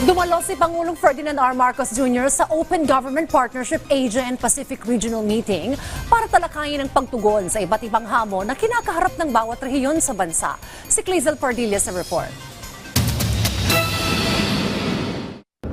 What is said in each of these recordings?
Dumalo si Pangulong Ferdinand R. Marcos Jr. sa Open Government Partnership Asia and Pacific Regional Meeting para talakayin ang pagtugon sa iba't ibang hamon na kinakaharap ng bawat rehiyon sa bansa. Si Clazel Pardilla sa report.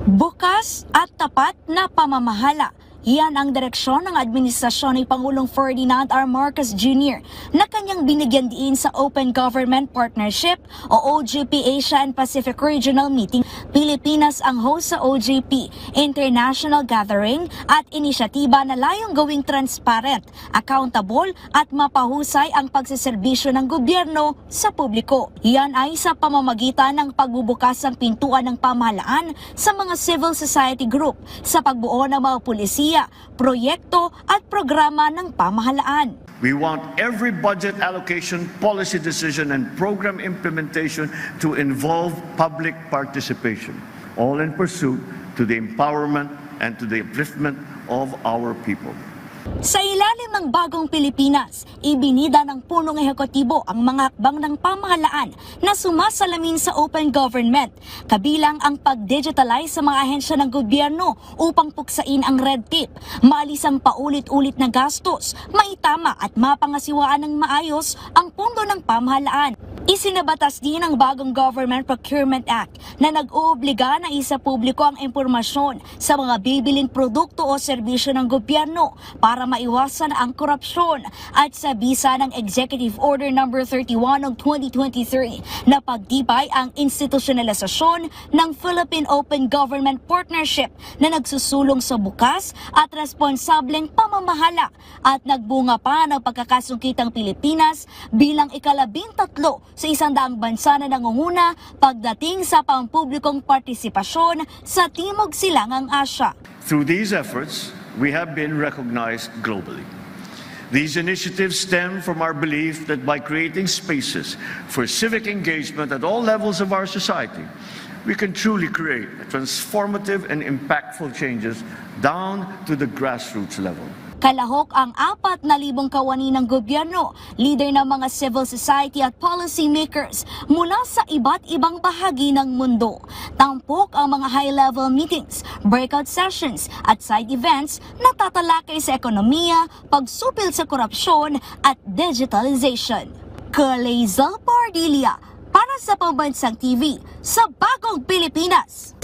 Bukas at tapat na pamamahala. Yan ang direksyon ng administrasyon ni Pangulong Ferdinand R. Marcos Jr. na kanyang binigyan diin sa Open Government Partnership o OGP Asia and Pacific Regional Meeting. Pilipinas ang host sa OGP, international gathering at inisyatiba na layong gawing transparent, accountable at mapahusay ang pagseserbisyo ng gobyerno sa publiko. Yan ay sa pamamagitan ng pagbubukas ng pintuan ng pamahalaan sa mga civil society group sa pagbuo ng mga pulisiya, proyekto at programa ng pamahalaan. We want every budget allocation, policy decision, and program implementation to involve public participation, all in pursuit to the empowerment and to the upliftment of our people. Sa ilalim ng bagong Pilipinas, ibinida ng punong ehekutibo ang mga hakbang ng pamahalaan na sumasalamin sa open government, kabilang ang pag-digitalize sa mga ahensya ng gobyerno upang puksain ang red tape, maalis ang paulit-ulit na gastos, maitama at mapangasiwaan ng maayos ang pundo ng pamahalaan. Isinabatas din ang bagong Government Procurement Act na nag-oobliga na isa publiko ang impormasyon sa mga bibiling produkto o serbisyo ng gobyerno para maiwasan ang korupsyon at sa bisa ng Executive Order No. 31 ng 2023 na pagtibay ang institusyonalisasyon ng Philippine Open Government Partnership na nagsusulong sa bukas at responsableng pamamahala at nagbunga pa ng pagkakasungkitang Pilipinas bilang ika-13 sa 100 bansa na nangunguna pagdating sa pampublikong partisipasyon sa Timog Silangang Asya. Through these efforts, we have been recognized globally. These initiatives stem from our belief that by creating spaces for civic engagement at all levels of our society, we can truly create transformative and impactful changes down to the grassroots level. Kalahok ang 4,000 kawani ng gobyerno, leader ng mga civil society at policy makers mula sa iba't ibang bahagi ng mundo. Tampok ang mga high-level meetings, breakout sessions at side events na tatalakay sa ekonomiya, pagsupil sa korupsyon at digitalization. Clazel Pardilla para sa Pambansang TV sa Bagong Pilipinas.